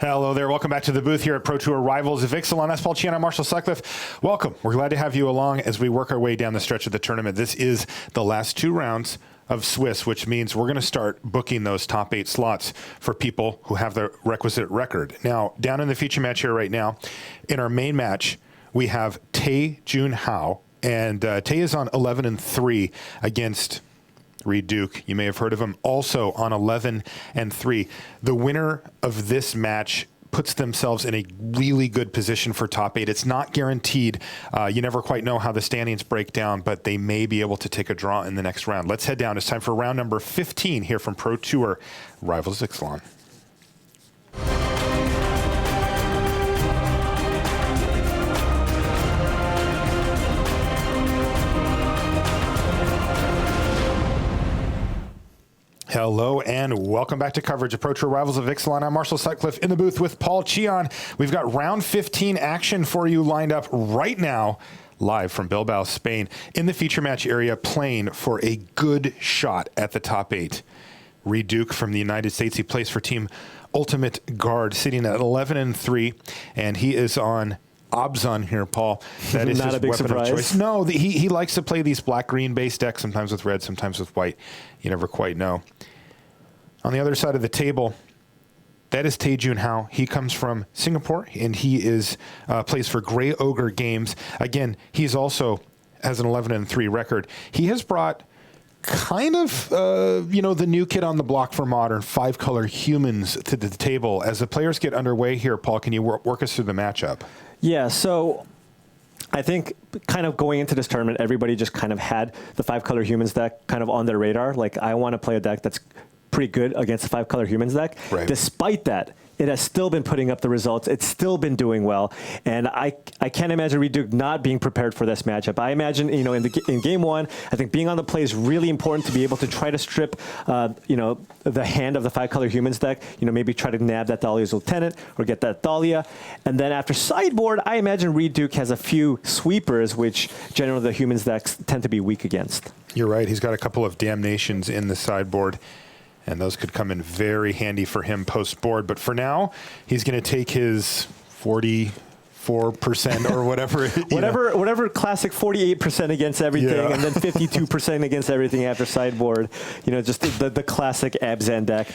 Hello there. Welcome back to the booth here at Pro Tour Rivals of Ixalan. That's Paul Chian. I'm Marshall Sutcliffe. Welcome. We're glad to have you along as we work our way down the stretch of the tournament. This is the last 2 rounds of Swiss, which means we're going to start booking those top 8 slots for people who have the requisite record. Now, down in the feature match here right now, in our main match, we have Tay Jun Hao, and Tay is on 11-3 against Reid Duke. You may have heard of him, also on 11-3. The winner of this match puts themselves in a really good position for top 8. It's not guaranteed. You never quite know how the standings break down, but they may be able to take a draw in the next round. Let's head down. It's time for round number 15 here from Pro Tour Rivals Ixalan. Hello and welcome back to coverage of Pro Tour Rivals of Ixalan. I'm Marshall Sutcliffe in the booth with Paul Chian. We've got round 15 action for you lined up right now, live from Bilbao, Spain, in the feature match area, playing for a good shot at the top 8. Reid Duke from the United States. He plays for Team Ultimate Guard, sitting at 11-3, and he is on Obzon here, Paul. That is not his a big weapon surprise. of choice. No, he likes to play these black-green based decks, sometimes with red, sometimes with white. You never quite know. On the other side of the table, that is Tay Jun Hao. He comes from Singapore, and he is plays for Grey Ogre Games. Again, he's also has an 11-3 record. He has brought kind of, the new kid on the block for Modern, 5-color humans to the table. As the players get underway here, Paul, can you work us through the matchup? Yeah, so I think kind of going into this tournament, everybody just kind of had the 5-color humans deck kind of on their radar. Like, I want to play a deck that's pretty good against the 5-color humans deck. Right. Despite that, it has still been putting up the results. It's still been doing well. And I can't imagine Reid Duke not being prepared for this matchup. I imagine, in game 1, I think being on the play is really important to be able to try to strip, the hand of the 5-color humans deck. Maybe try to nab that Thalia's Lieutenant or get that Thalia. And then after sideboard, I imagine Reid Duke has a few sweepers, which generally the humans decks tend to be weak against. You're right. He's got a couple of damnations in the sideboard, and those could come in very handy for him post-board. But for now, he's going to take his 44% or whatever. whatever classic 48% against everything, and then 52% against everything after sideboard. Just the classic Abzan deck,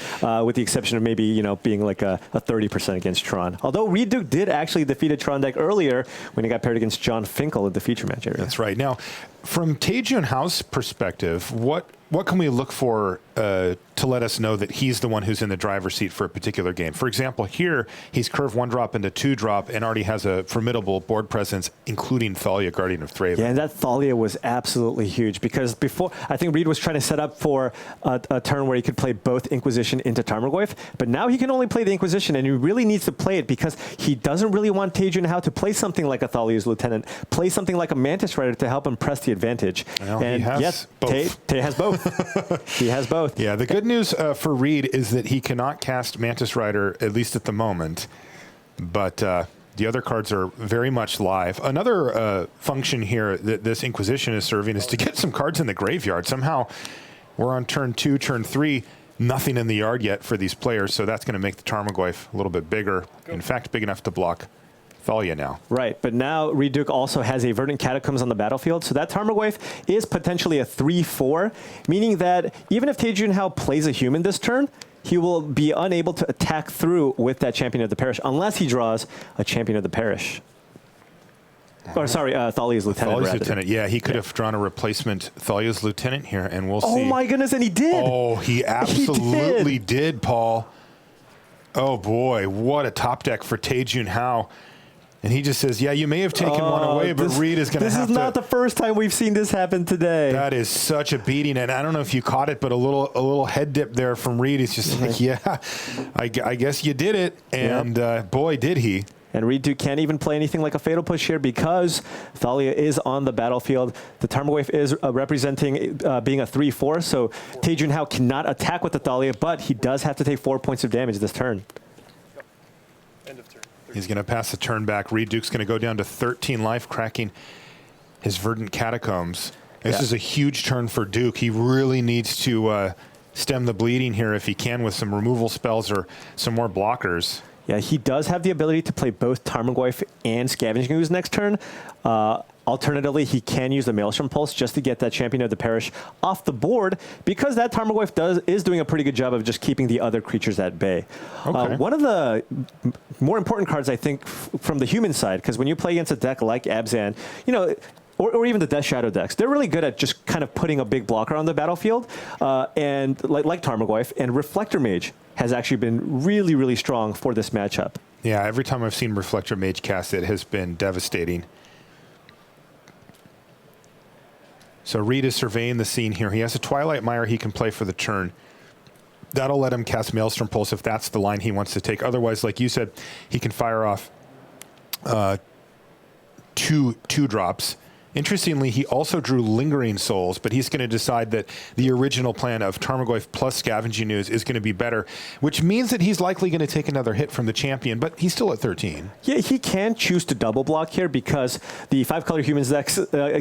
with the exception of maybe, being like a 30% against Tron. Although Reid Duke did actually defeat a Tron deck earlier when he got paired against John Finkel in the feature match area. That's right. Now, from Tay Jun Hao's perspective, what can we look for to let us know that he's the one who's in the driver's seat for a particular game? For example, here, he's curved 1-drop into 2-drop and already has a formidable board presence, including Thalia, Guardian of Thraben. Yeah, and that Thalia was absolutely huge because before, I think Reid was trying to set up for a turn where he could play both Inquisition into Tarmogoyf, but now he can only play the Inquisition, and he really needs to play it because he doesn't really want Tay Jun Hao to play something like a Thalia's Lieutenant, play something like a Mantis Rider to help him press the advantage. Well, and he has yes, both. Tay has both. He has both. Yeah, the good news for Reid is that he cannot cast Mantis Rider, at least at the moment, but the other cards are very much live. Another function here that this Inquisition is serving is to get some cards in the graveyard. Somehow we're on turn 2, turn 3, nothing in the yard yet for these players, so that's going to make the Tarmogoyf a little bit bigger. In fact, big enough to block Thalia now. Right, but now Reid Duke also has a Verdant Catacombs on the battlefield, so that Tarmogoyf is potentially a 3-4, meaning that even if Tay Jun Hao plays a human this turn, he will be unable to attack through with that Champion of the Parish, unless he draws a Champion of the Parish. Or sorry, Thalia's Lieutenant. Thalia's Lieutenant, yeah, he could have drawn a replacement Thalia's Lieutenant here, and we'll see. Oh my goodness, and he did! Oh, he absolutely did, Paul. Oh boy, what a top deck for Tay Jun Hao. And he just says, yeah, you may have taken one away, but Reid is going to have to... This is not the first time we've seen this happen today. That is such a beating. And I don't know if you caught it, but a little head dip there from Reid. He's just like, yeah, I guess you did it. And boy, did he. And Reid Duke can't even play anything like a Fatal Push here because Thalia is on the battlefield. The Tarmogoyf is representing being a 3-4, so Tay Jun Hao cannot attack with the Thalia, but he does have to take 4 points of damage this turn. End of turn. He's going to pass the turn back. Reid Duke's going to go down to 13 life, cracking his Verdant Catacombs. This is a huge turn for Duke. He really needs to stem the bleeding here if he can with some removal spells or some more blockers. Yeah, he does have the ability to play both Tarmogoyf and Scavenging Ooze next turn. Alternatively, he can use the Maelstrom Pulse just to get that Champion of the Parish off the board, because that Tarmogoyf is doing a pretty good job of just keeping the other creatures at bay. Okay. One of the more important cards, I think, from the human side, because when you play against a deck like Abzan, you know, or even the Death Shadow decks, they're really good at just kind of putting a big blocker on the battlefield, and like Tarmogoyf, and Reflector Mage has actually been really, really strong for this matchup. Yeah, every time I've seen Reflector Mage cast, it has been devastating. So Reid is surveying the scene here. He has a Twilight Mire he can play for the turn. That'll let him cast Maelstrom Pulse if that's the line he wants to take. Otherwise, like you said, he can fire off two drops. Interestingly, he also drew Lingering Souls, but he's going to decide that the original plan of Tarmogoyf plus Scavenging Ooze is going to be better, which means that he's likely going to take another hit from the champion, but he's still at 13. Yeah, he can choose to double block here because the 5-color humans decks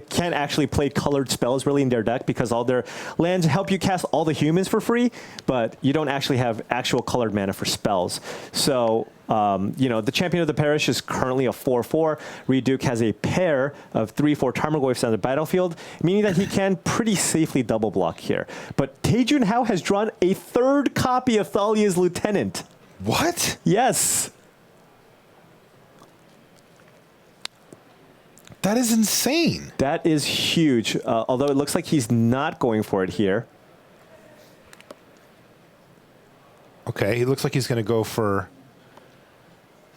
can't actually play colored spells really in their deck, because all their lands help you cast all the humans for free, but you don't actually have actual colored mana for spells. So you know, the Champion of the Parish is currently a 4/4. Reid Duke has a pair of 3/4 Tarmogoyfs on the battlefield, meaning that he can pretty safely double block here. But Tay Jun Hao has drawn a 3rd copy of Thalia's Lieutenant. What? Yes. That is insane. That is huge, although it looks like he's not going for it here. Okay, he looks like he's going to go for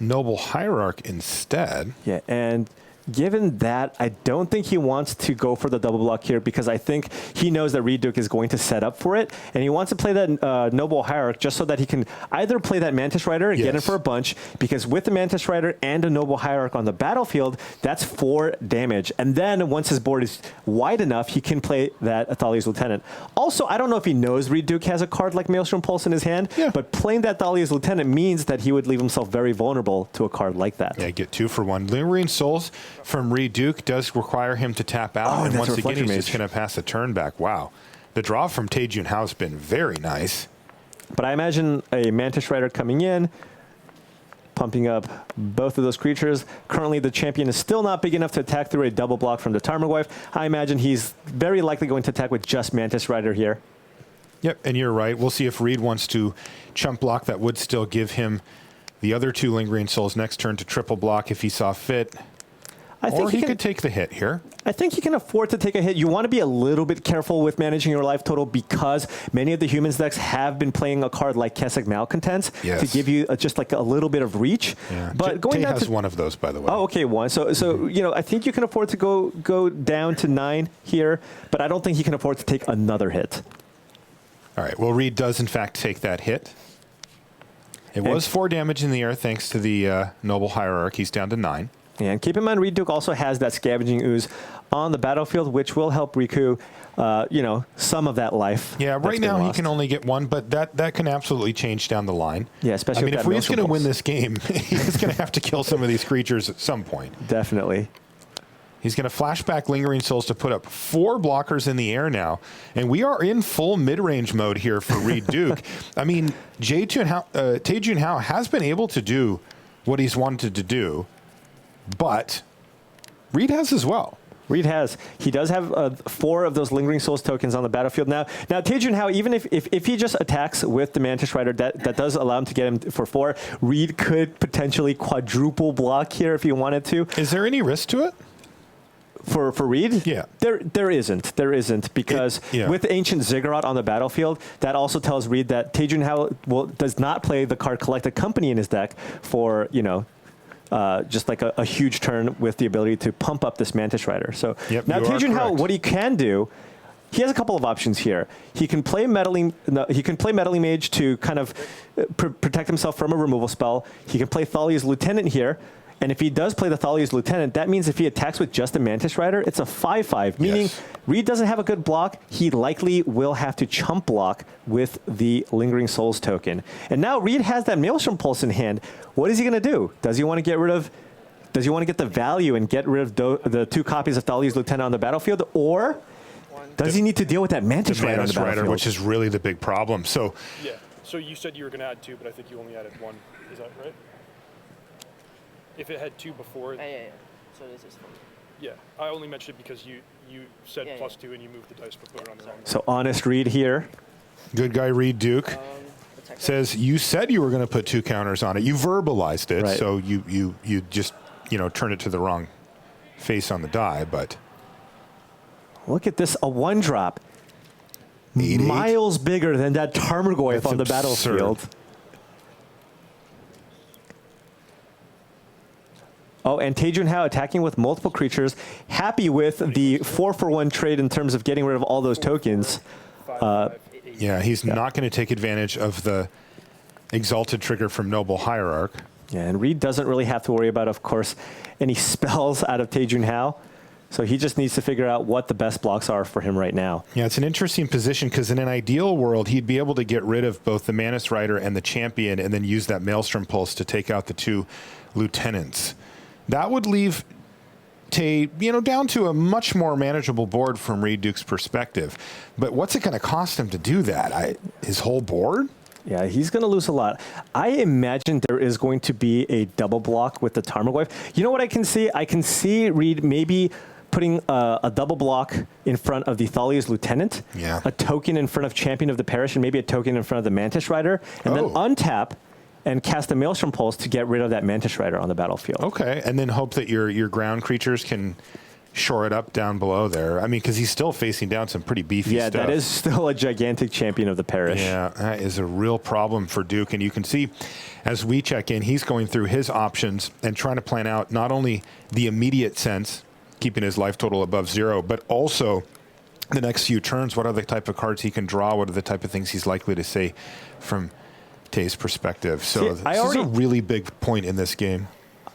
Noble Hierarch instead. Yeah, and given that, I don't think he wants to go for the double block here, because I think he knows that Reid Duke is going to set up for it, and he wants to play that Noble Hierarch just so that he can either play that Mantis Rider and get in for a bunch, because with the Mantis Rider and a Noble Hierarch on the battlefield, that's 4 damage. And then once his board is wide enough, he can play that Thalia's Lieutenant. Also, I don't know if he knows Reid Duke has a card like Maelstrom Pulse in his hand, but playing that Thalia's Lieutenant means that he would leave himself very vulnerable to a card like that. Yeah, get 2 for 1. Lingering Souls from Reid Duke does require him to tap out, and once again he's just going to pass a turn back. Wow. The draw from Tay Jun Hao has been very nice. But I imagine a Mantis Rider coming in, pumping up both of those creatures. Currently, the champion is still not big enough to attack through a double block from the Tarmogoyf. I imagine he's very likely going to attack with just Mantis Rider here. Yep, and you're right. We'll see if Reid wants to chump block. That would still give him the other 2 Lingering Souls next turn to triple block if he saw fit. I think or he could take the hit here. I think he can afford to take a hit. You want to be a little bit careful with managing your life total, because many of the humans decks have been playing a card like Kessig Malcontents to give you just like a little bit of reach. Yeah. But going Tay down has to, one of those, by the way. Oh, okay, one. So you know, I think you can afford to go down to 9 here, but I don't think he can afford to take another hit. All right. Well, Reid does in fact take that hit. It was 4 damage in the air thanks to the Noble Hierarch. He's down to 9. And keep in mind, Reid Duke also has that Scavenging Ooze on the battlefield, which will help recoup, you know, some of that life. Yeah, right now he can only get 1, but that can absolutely change down the line. Yeah, especially I mean, with if that Reid's going to win this game, he's going to have to kill some of these creatures at some point. Definitely. He's going to flash back Lingering Souls to put up 4 blockers in the air now. And we are in full mid-range mode here for Reid Duke. I mean, Tay Jun Hao has been able to do what he's wanted to do, but Reid has as well. Reid has. He does have 4 of those Lingering Souls tokens on the battlefield. Now Tay Jun Hao, even if he just attacks with the Mantis Rider, that does allow him to get him for 4. Reid could potentially quadruple block here if he wanted to. Is there any risk to it? For Reid? Yeah. There isn't, because with Ancient Ziggurat on the battlefield, that also tells Reid that Tay Jun Hao does not play the card Collected Company in his deck for, you know, just like a huge turn with the ability to pump up this Mantis Rider. So now Tay Jun Hao, what he can do, he has a couple of options here. He can play Meddling Mage to kind of protect himself from a removal spell. He can play Thalia's Lieutenant here. And if he does play the Thalia's Lieutenant, that means if he attacks with just a Mantis Rider, it's a 5/5, meaning Reid doesn't have a good block. He likely will have to chump block with the Lingering Souls token. And now Reid has that Maelstrom Pulse in hand. What is he going to do? Does he want to get rid of... Does he want to get the value and get rid of the 2 copies of Thalia's Lieutenant on the battlefield? Or does he need to deal with that Mantis Rider on the battlefield? Which is really the big problem. So yeah. So you said you were going to add 2, but I think you only added 1. Is that right? If it had 2 before, Yeah. So this is fun. yeah. I only mentioned it because you said Yeah, +2 and you moved the dice but put it on the wrong one. So honest read here. Good guy, Reid Duke. Attack. Says you said you were going to put 2 counters on it. You verbalized it, Right. so you just turned it to the wrong face on the die. But Look at this, a 1-drop. 8-8. Miles bigger than that Tarmogoyf That's on the absurd. battlefield. Oh, and Tay Jun Hao attacking with multiple creatures, happy with the 4-for-1 trade in terms of getting rid of all those tokens. 5, 8. Yeah, he's not going to take advantage of the Exalted trigger from Noble Hierarch. Yeah, and Reid doesn't really have to worry about, of course, any spells out of Tay Jun Hao. So he just needs to figure out what the best blocks are for him right now. Yeah, it's an interesting position because in an ideal world, he'd be able to get rid of both the Manus Rider and the Champion and then use that Maelstrom Pulse to take out the 2 lieutenants. That would leave Tay, down to a much more manageable board from Reid Duke's perspective. But what's it going to cost him to do that? His whole board? Yeah, he's going to lose a lot. I imagine there is going to be a double block with the Tarmogoyf. You know what I can see? I can see Reid maybe putting a double block in front of the Thalia's Lieutenant, Yeah. a token in front of Champion of the Parish, and maybe a token in front of the Mantis Rider, and then untap and cast a Maelstrom Pulse to get rid of that Mantis Rider on the battlefield. Okay, and then hope that your ground creatures can shore it up down below there. I mean, because he's still facing down some pretty beefy stuff. Yeah, that is still a gigantic Champion of the Parish. Yeah, that is a real problem for Duke. And you can see as we check in, he's going through his options and trying to plan out not only the immediate sense, keeping his life total above 0, but also the next few turns. What are the type of cards he can draw? What are the type of things he's likely to say from Tay's perspective? So See, this is a really big point in this game.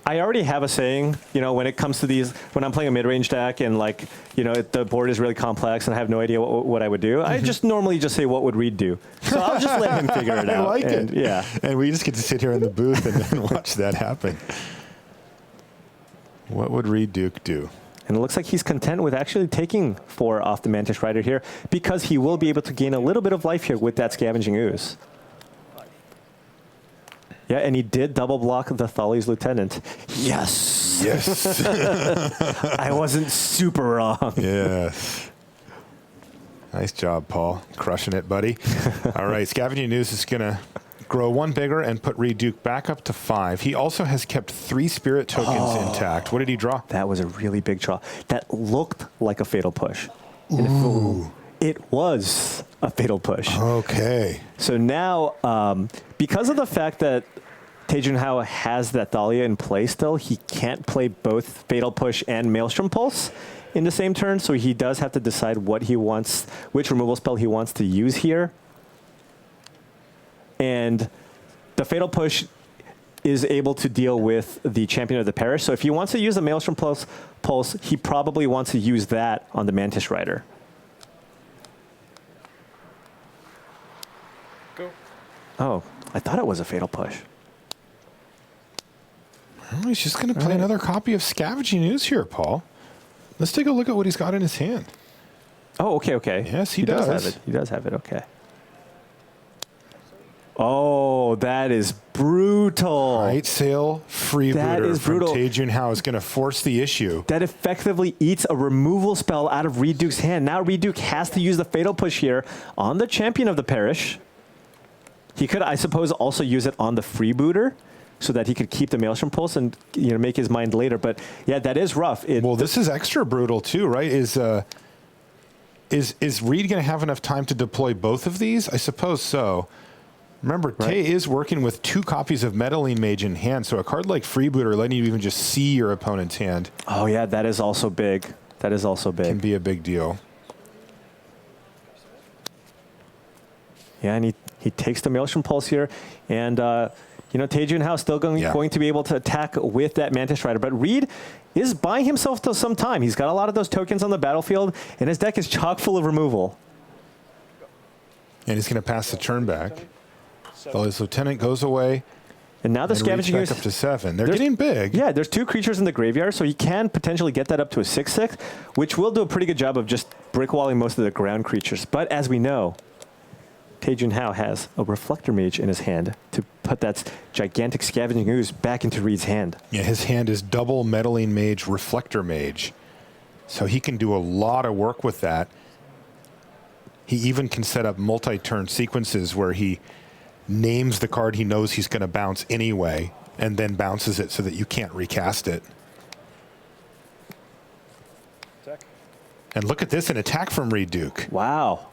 I already have a saying, when it comes to these, when I'm playing a mid-range deck and the board is really complex and I have no idea what I would do, I just normally just say, what would Reid do? So I'll just let him figure it out. I like it. Yeah. And we just get to sit here in the booth and then watch that happen. What would Reid Duke do? And it looks like he's content with actually taking 4 off the Mantis Rider here because he will be able to gain a little bit of life here with that Scavenging Ooze. Yeah, and he did double block the Thalia's Lieutenant. Yes. Yes. I wasn't super wrong. Yes. Nice job, Paul. Crushing it, buddy. All right, Scavenging Ooze is going to grow 1 bigger and put Reid Duke back up to 5. He also has kept 3 Spirit tokens intact. What did he draw? That was a really big draw. That looked like a Fatal Push. And it was a Fatal Push. Okay. So now, because of the fact that Tay Jun Hao has that Thalia in play still, he can't play both Fatal Push and Maelstrom Pulse in the same turn, so he does have to decide what he wants, which removal spell he wants to use here. And the Fatal Push is able to deal with the Champion of the Parish, so if he wants to use the Maelstrom Pulse, he probably wants to use that on the Mantis Rider. Go. Oh, I thought it was a Fatal Push. Well, he's just going to play another copy of Scavenging Ooze here, Paul. Let's take a look at what he's got in his hand. Oh, okay. Yes, he does. Have it. He does have it, okay. Oh, that is brutal. Right Sail Freebooter is from brutal. Tay Jun Hao is going to force the issue. That effectively eats a removal spell out of Reid Duke's hand. Now Reid Duke has to use the Fatal Push here on the Champion of the Parish. He could, I suppose, also use it on the Freebooter so that he could keep the Maelstrom Pulse and make his mind later. But yeah, that is rough. Well, this is extra brutal too, right? Is Reid going to have enough time to deploy both of these? I suppose so. Remember, Tay is working with 2 copies of Meddling Mage in hand, so a card like Freebooter letting you even just see your opponent's hand. Oh yeah, that is also big. That is also big. Can be a big deal. Yeah, and he takes the Maelstrom Pulse here, and Tay Jun Hao still going to be able to attack with that Mantis Rider, but Reid is buying himself to some time. He's got a lot of those tokens on the battlefield, and his deck is chock full of removal. And he's going to pass the turn back. So his Lieutenant goes away. And now the Scavenging Ooze back up to 7. They're getting big. Yeah, there's 2 creatures in the graveyard, so he can potentially get that up to a 6/6, which will do a pretty good job of just brickwalling most of the ground creatures. But as we know, Tay Jun Hao has a Reflector Mage in his hand to put that gigantic Scavenging Ooze back into Reid's hand. Yeah, his hand is double Meddling Mage, Reflector Mage. So he can do a lot of work with that. He even can set up multi-turn sequences where he names the card he knows he's going to bounce anyway and then bounces it so that you can't recast it. Attack. And look at this, an attack from Reid Duke. Wow.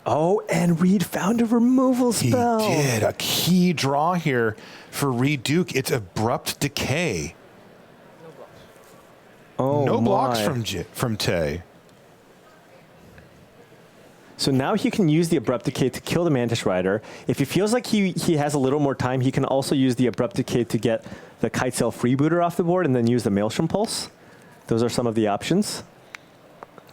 Oh, and Reid found a removal spell. He did. A key draw here for Reid Duke. It's Abrupt Decay. Oh, No blocks my. from Tay. So now he can use the Abrupt Decay to kill the Mantis Rider. If he feels like he has a little more time, he can also use the Abrupt Decay to get the Kitesail Freebooter off the board and then use the Maelstrom Pulse. Those are some of the options.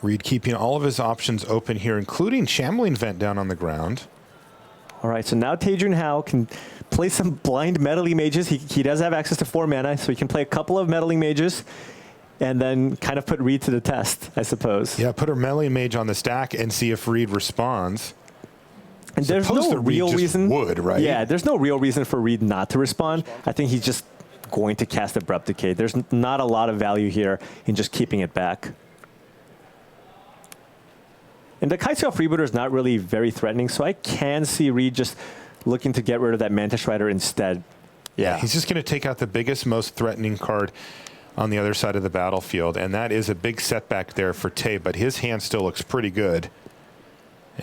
Reid keeping all of his options open here, including Shambling Vent down on the ground. All right, so now Tay Jun Hao can play some blind Meddling Mages. He does have access to 4 mana, so he can play a couple of Meddling Mages and then kind of put Reid to the test, I suppose. Yeah, put a Meddling Mage on the stack and see if Reid responds. And there's Suppose no that Reid real just reason. would, right? Yeah, there's no real reason for Reid not to respond. I think he's just going to cast Abrupt Decay. There's not a lot of value here in just keeping it back. And the Kitesail Freebooter is not really very threatening, so I can see Reid just looking to get rid of that Mantis Rider instead. Yeah. He's just going to take out the biggest, most threatening card on the other side of the battlefield, and that is a big setback there for Tay, but his hand still looks pretty good.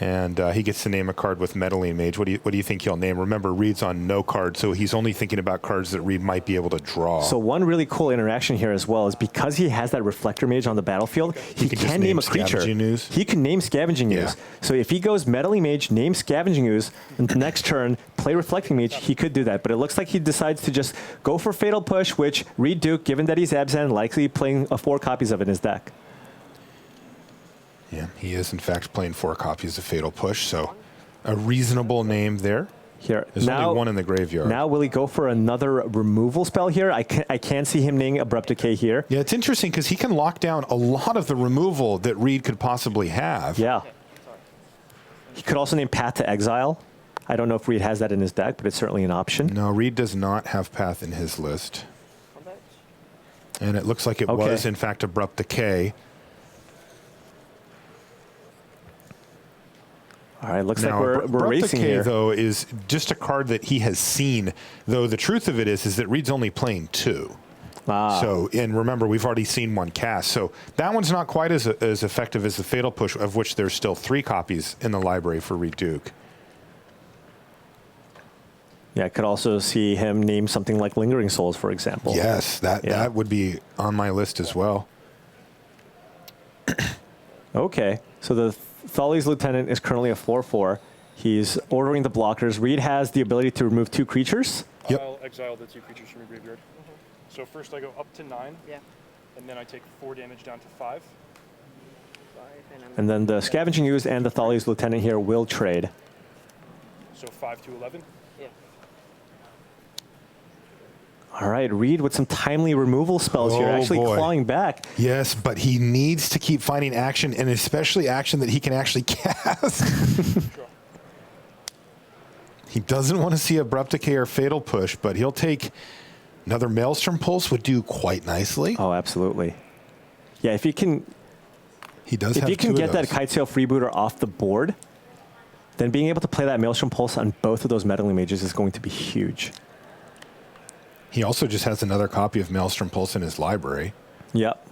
And he gets to name a card with Meddling Mage. What do you think he'll name? Remember, Reid's on no card, so he's only thinking about cards that Reid might be able to draw. So one really cool interaction here as well is because he has that Reflector Mage on the battlefield, he can just can name name a creature. Scavenging Ooze? He can name Scavenging Yeah. Ooze. So if he goes Meddling Mage, name Scavenging Ooze, and the next turn play Reflecting Mage, he could do that. But it looks like he decides to just go for Fatal Push, which Reid Duke, given that he's Abzan, likely playing 4 copies of it in his deck. Yeah, he is, in fact, playing 4 copies of Fatal Push, so a reasonable name there. Here. There's now, only one in the graveyard. Now will he go for another removal spell here? I can see him naming Abrupt Decay here. Yeah, it's interesting because he can lock down a lot of the removal that Reid could possibly have. Yeah. He could also name Path to Exile. I don't know if Reid has that in his deck, but it's certainly an option. No, Reid does not have Path in his list. Combat. And it looks like it Okay. was, in fact, Abrupt Decay. All right, looks Now, like we're Abrupt racing Decay, here. though, is just a card that he has seen, though the truth of it is that Reid's only playing 2. Ah. So, and remember, we've already seen 1 cast. So that one's not quite as effective as the Fatal Push, of which there's still 3 copies in the library for Reid Duke. Yeah, I could also see him name something like Lingering Souls, for example. Yes, that would be on my list as well. Okay, so the Thali's Lieutenant is currently a 4/4. He's ordering the blockers. Reid has the ability to remove 2 creatures. Yep. I'll exile the 2 creatures from your graveyard. So first I go up to 9, Yeah. and then I take 4 damage down to 5. 5, I'm And then the Scavenging Ooze and the Thali's Lieutenant here will trade. So 5 to 11. Yeah. All right, Reid with some timely removal spells here, Oh, actually boy. clawing back. Yes, but he needs to keep finding action, and especially action that he can actually cast. Sure. He doesn't want to see Abrupt Decay or Fatal Push, but he'll take another Maelstrom Pulse would do quite nicely. Oh, absolutely. Yeah, if you can He does If have you can 2 get of that those. Kitesail Freebooter off the board, then being able to play that Maelstrom Pulse on both of those Meddling Mages is going to be huge. He also just has another copy of Maelstrom Pulse in his library. Yep.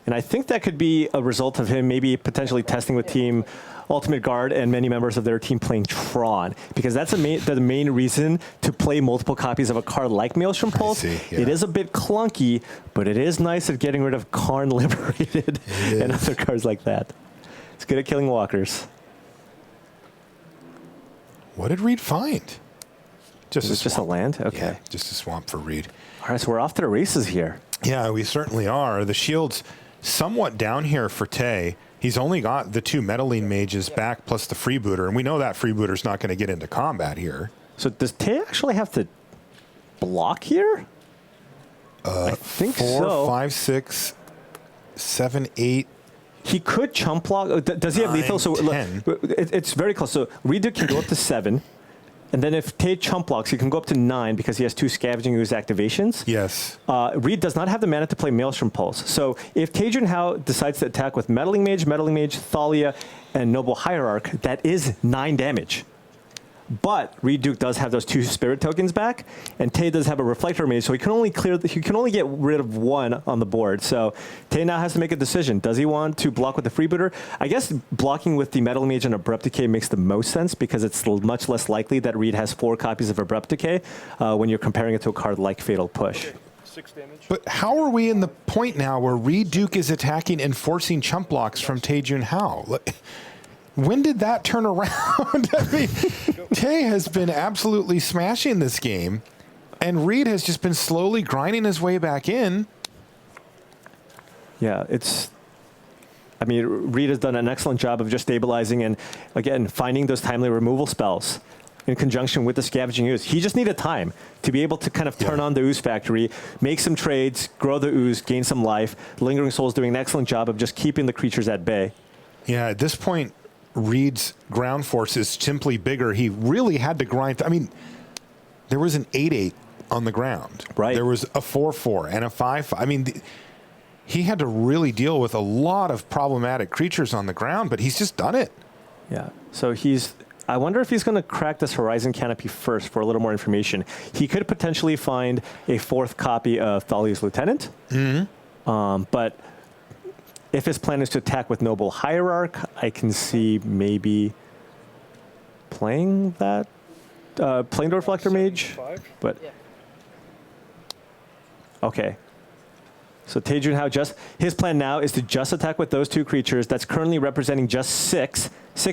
And I think that could be a result of him maybe potentially testing with Team Ultimate Guard and many members of their team playing Tron, because that's the main reason to play multiple copies of a card like Maelstrom Pulse. see, yeah. It is a bit clunky, but it is nice at getting rid of Karn Liberated and other cards like that. It's good at killing walkers. What did Reid find? Is it just a swamp. land? Okay. Yeah, just a swamp for Reid. All right, so we're off to the races here. Yeah, we certainly are. The shield's somewhat down here for Tay. He's only got the 2 Meddling Mages back plus the Freebooter, and we know that Freebooter's not going to get into combat here. So does Tay actually have to block here? I think 4, so. 5, 6, 7, 8, He could chump block. Does he have lethal? So 10. it's very close. So Reid Duke can go up to 7. And then if Tay chump blocks, he can go up to 9 because he has 2 Scavenging Ooze activations. Yes. Reid does not have the mana to play Maelstrom Pulse. So if Tay Jun Hao decides to attack with Meddling Mage, Thalia, and Noble Hierarch, that is 9 damage. But Reid Duke does have those 2 Spirit tokens back, and Tay does have a Reflector Mage, so he can only get rid of 1 on the board. So Tay now has to make a decision. Does he want to block with the Freebooter? I guess blocking with the Metal Mage and Abrupt Decay makes the most sense because it's much less likely that Reid has 4 copies of Abrupt Decay when you're comparing it to a card like Fatal Push. Okay, 6 damage. But how are we in the point now where Reid Duke is attacking and forcing chump blocks from Tay Jun Hao? When did that turn around? I mean, Tay has been absolutely smashing this game, and Reid has just been slowly grinding his way back in. Yeah, I mean, Reid has done an excellent job of just stabilizing and, again, finding those timely removal spells in conjunction with the Scavenging Ooze. He just needed time to be able to kind of turn on the Ooze Factory, make some trades, grow the Ooze, gain some life. Lingering Soul is doing an excellent job of just keeping the creatures at bay. Yeah, at this point, Reid's ground force is simply bigger. He really had to grind. I mean, there was an 8/8 on the ground. Right. There was a 4/4 and a 5/5. I mean, he had to really deal with a lot of problematic creatures on the ground, but he's just done it. Yeah. So I wonder if he's going to crack this Horizon Canopy first for a little more information. He could potentially find a 4th copy of Thalia's Lieutenant. But if his plan is to attack with Noble Hierarch, I can see maybe playing that, playing the Reflector Mage. 5. But Yeah. okay. So Tay Jun Hao his plan now is to just attack with those 2 creatures. That's currently representing just 6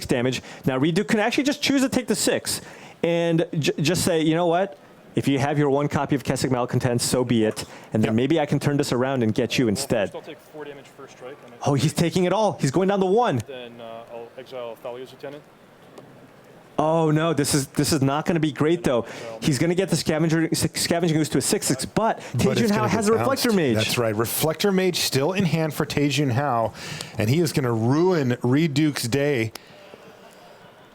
damage. Now Reid Duke can actually just choose to take the 6 and just say, you know what? If you have your 1 copy of Kessig Malcontent, so be it. And then maybe I can turn this around and get you instead. I'll take 4 damage first strike. And Oh, he's taking it all. He's going down to 1. then I'll exile Thalia's Lieutenant. Oh no, this is not going to be great though. He's going to get the Scavenging Ooze to a 6/6, but Tay Jun Hao has a Reflector Mage. That's right. Reflector Mage still in hand for Tay Jun Hao, and he is going to ruin Reid Duke's day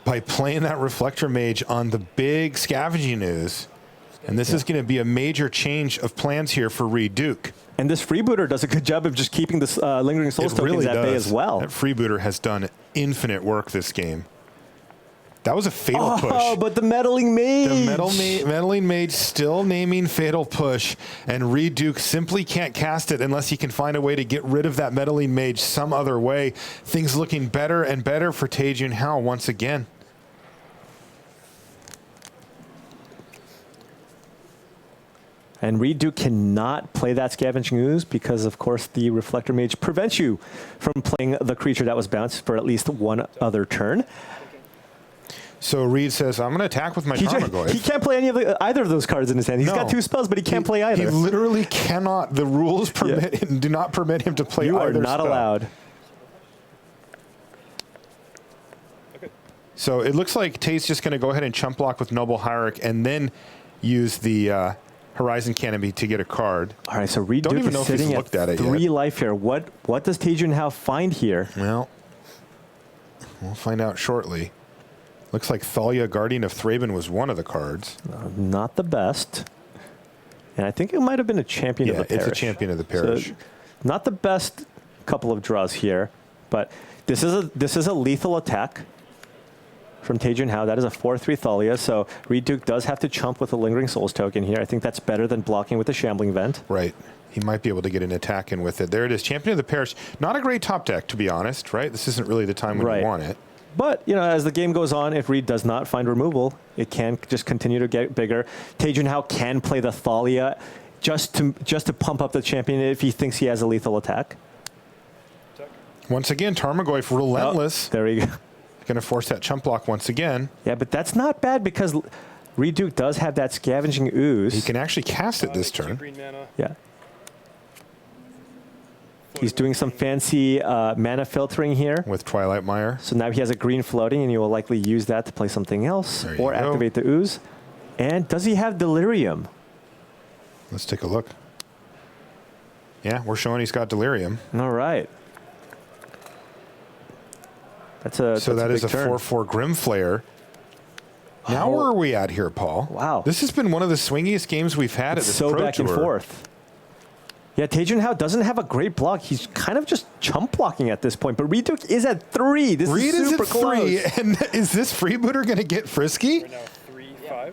by playing that Reflector Mage on the big Scavenging Ooze. And this is going to be a major change of plans here for Reid Duke. And this Freebooter does a good job of just keeping the Lingering Souls tokens at bay as well. That Freebooter has done infinite work this game. That was a fatal push. Oh, but the Meddling Mage. The Meddling Mage still naming Fatal Push, and Reid Duke simply can't cast it unless he can find a way to get rid of that Meddling Mage some other way. Things looking better and better for Tay Jun Hao once again. And Reid Duke cannot play that Scavenging Ooze because, of course, the Reflector Mage prevents you from playing the creature that was bounced for at least 1 other turn. So Reid says, I'm going to attack with my Tarmogoyf. He can't play either of those cards in his hand. He's got 2 spells, but he can't play either. He literally cannot. The rules permit do not permit him to play either You are not spell. allowed. Okay. So it looks like Tay's just going to go ahead and chump block with Noble Hierarch and then use the Horizon Canopy to get a card. All right, so Reid Don't Duke even know is if he's sitting looked at at it 3 yet. life here. What does Tay Jun Hao find here? Well, we'll find out shortly. Looks like Thalia, Guardian of Thraben, was one of the cards. Not the best. And I think it might have been a Champion of the Parish. It's a Champion of the Parish. So, not the best couple of draws here, but this is a lethal attack from Tay Jun Hao. That is a 4/3 Thalia, so Reid Duke does have to chump with a Lingering Souls token here. I think that's better than blocking with a Shambling Vent. Right. He might be able to get an attack in with it. There it is. Champion of the Parish. Not a great top deck, to be honest, right? This isn't really the time when you want it. But, you know, as the game goes on, if Reid does not find removal, it can just continue to get bigger. Tay Jun Hao can play the Thalia just to pump up the champion if he thinks he has a lethal attack. Once again, Tarmogoyf relentless. Oh, there we go. Going to force that chump block once again. Yeah, but that's not bad because Reid Duke does have that Scavenging Ooze. He can actually cast it this turn. Green mana. Yeah. He's doing some fancy mana filtering here. With Twilight Mire. So now he has a green floating, and you will likely use that to play something else or activate the Ooze. And does he have Delirium? Let's take a look. Yeah, we're showing he's got Delirium. All right. So that is a big turn. 4/4 Grimflayer. Now where are we at here, Paul? Wow. This has been one of the swingiest games we've had at this so Pro back Tour. and forth. Yeah, Tay Jun Hao doesn't have a great block. He's kind of just chump blocking at this point. But Reid Duke is at 3. This Reid is is super at close. 3, and is this freebooter going to get frisky? Right now, 3-5.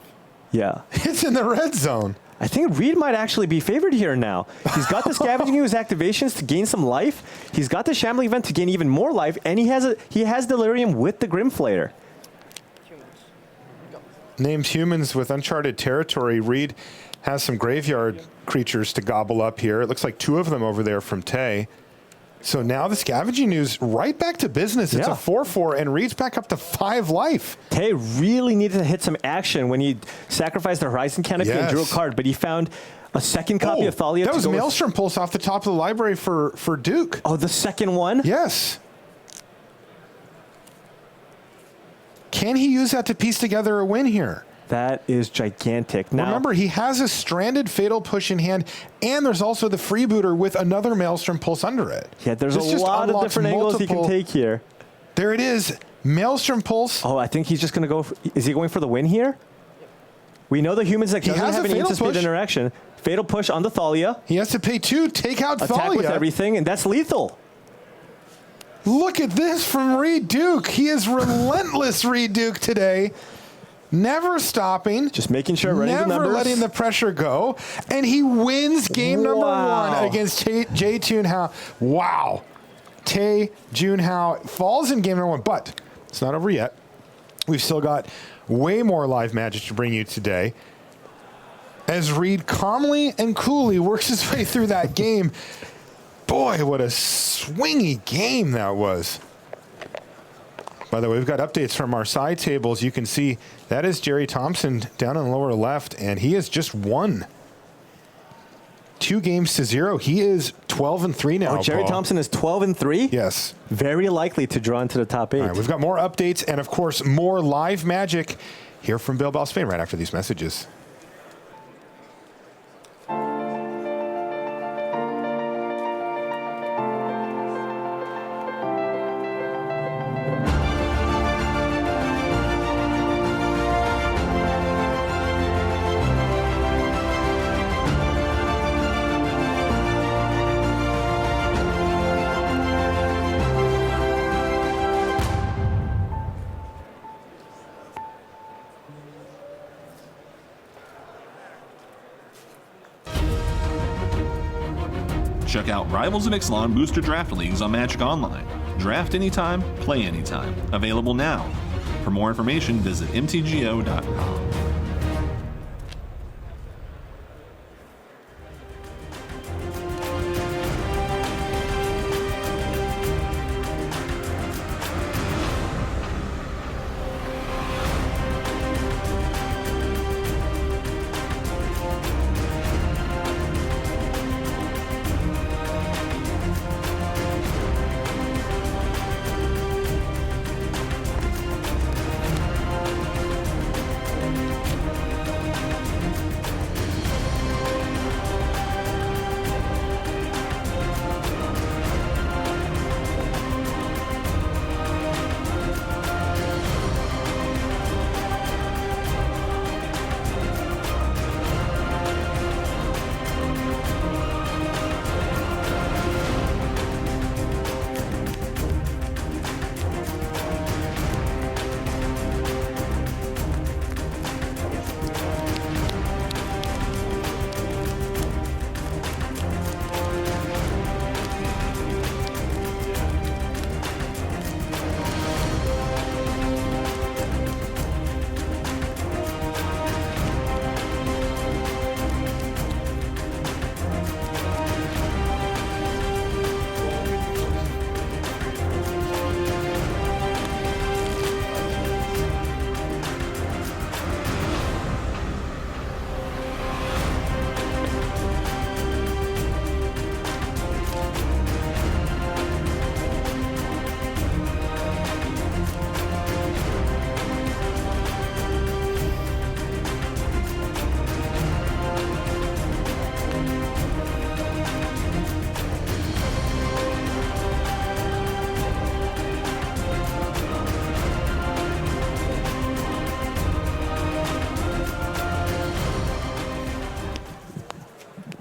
Yeah. It's in the red zone. I think Reid might actually be favored here now. He's got the Scavenging Ooze activations to gain some life. He's got the Shambling Event to gain even more life, and he has Delirium with the Grimflayer. Humans. Go. Named humans with uncharted territory. Reid has some graveyard creatures to gobble up here. It looks like 2 of them over there from Tay. So now the Scavenging Ooze right back to business. It's Yeah. a 4/4, and Reid's back up to 5 life. Tay really needed to hit some action when he sacrificed the Horizon Canopy and drew a Yes. card, but he found a second copy of Thalia. That was to go with- Maelstrom Pulse off the top of the library for Duke. Oh, the second one? Yes. Can he use that to piece together a win here? That is gigantic. Now, Remember, he has a stranded Fatal Push in hand, and there's also the freebooter with another Maelstrom Pulse under it. yeah, there's This a just lot of unlocks different angles he can multiple- take here. There it is. Maelstrom Pulse. Oh, I think he's just going to go. Is he going for the win here? We know the humans that doesn't has have a any Fatal instant speed Push. interaction. Fatal Push on the Thalia. He has to pay 2, take out Attack Thalia. with everything, and that's lethal. Look at this from Reid Duke. He is relentless, Reid Duke, today. Never stopping. Just making sure, running the Never numbers. letting the pressure go. And he wins game number Wow. 1 against Tay Jun Hao. Wow. Tay Jun Hao falls in game number 1, but it's not over yet. We've still got way more live magic to bring you today. As Reid calmly and coolly works his way through that game. Boy, what a swingy game that was. By the way, we've got updates from our side tables. You can see that is Jerry Thompson down in the lower left, and he has just won 2 games to 0. He is 12-3 now. Oh, Jerry Paul. Thompson is 12-3. Yes. Very likely to draw into the top 8. All right, we've got more updates and, of course, more live magic here from Bilbao, Spain, right after these messages. Check out Rivals of Ixalan Booster Draft Leagues on Magic Online. Draft anytime, play anytime. Available now. For more information, visit mtgo.com.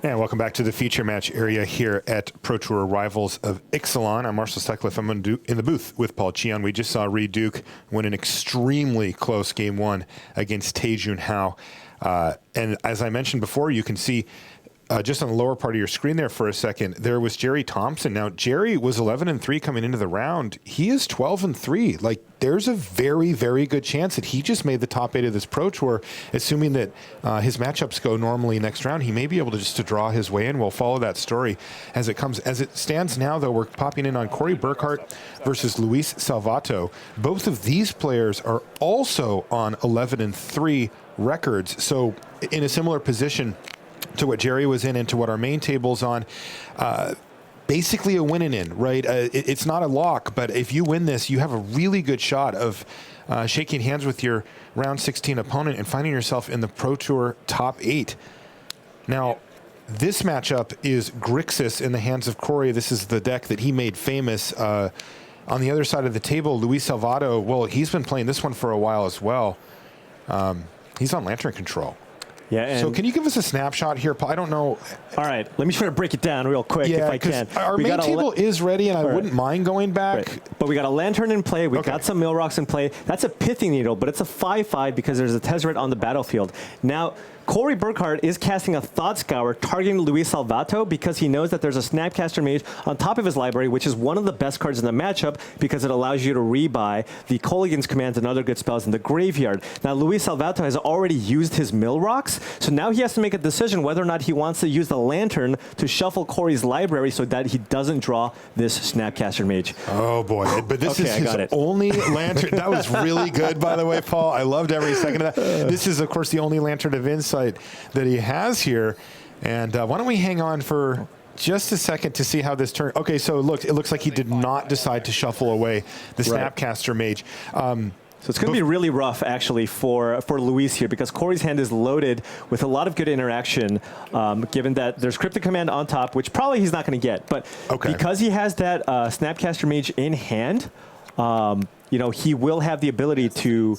And welcome back to the feature match area here at Pro Tour Rivals of Ixalan. I'm Marshall Sutcliffe. I'm in the booth with Paul Cheon. We just saw Reid Duke win an extremely close game one against Tay Jun Hao. And as I mentioned before, you can see just on the lower part of your screen there for a second, there was Jerry Thompson. Now, Jerry was 11-3 coming into the round. He is 12-3. Like, there's a very, very good chance that he just made the top 8 of this Pro Tour, assuming that his matchups go normally next round. He may be able to just to draw his way in. We'll follow that story as it comes. As it stands now, though, we're popping in on Corey Burkhart versus Luis Salvato. Both of these players are also on 11-3 records, so in a similar position to what Jerry was in and to what our main table's on. Basically a win and in, right? It's not a lock, but if you win this, you have a really good shot of shaking hands with your round 16 opponent and finding yourself in the Pro Tour top 8. Now, this matchup is Grixis in the hands of Corey. This is the deck that he made famous. On the other side of the table, Luis Salvato, well, he's been playing this one for a while as well. He's on Lantern Control. Yeah. So can you give us a snapshot here, Paul? I don't know. All right. Let me try to break it down real quick if I can. Our main table is ready, and I wouldn't mind going back. Right. But we got a Lantern in play. We got some Mill Rocks in play. That's a Pithing Needle, but it's a 5/5 because there's a Tezzeret on the battlefield. Now, Corey Burkhart is casting a Thought Scour targeting Luis Salvato because he knows that there's a Snapcaster Mage on top of his library, which is one of the best cards in the matchup because it allows you to rebuy the Kolaghan's commands and other good spells in the graveyard. Now, Luis Salvato has already used his Mill Rocks, so now he has to make a decision whether or not he wants to use the Lantern to shuffle Corey's library so that he doesn't draw this Snapcaster Mage. Oh, boy. But this is his only Lantern. That was really good, by the way, Paul. I loved every second of that. This is, of course, the only Lantern of Insight that he has here. And why don't we hang on for just a second to see how this turns. Okay, so look, it looks like he did not decide to shuffle away the Snapcaster Mage. So it's going to be really rough, actually, for Luis here because Corey's hand is loaded with a lot of good interaction, given that there's Cryptic Command on top, which probably he's not going to get. But because he has that Snapcaster Mage in hand, he will have the ability to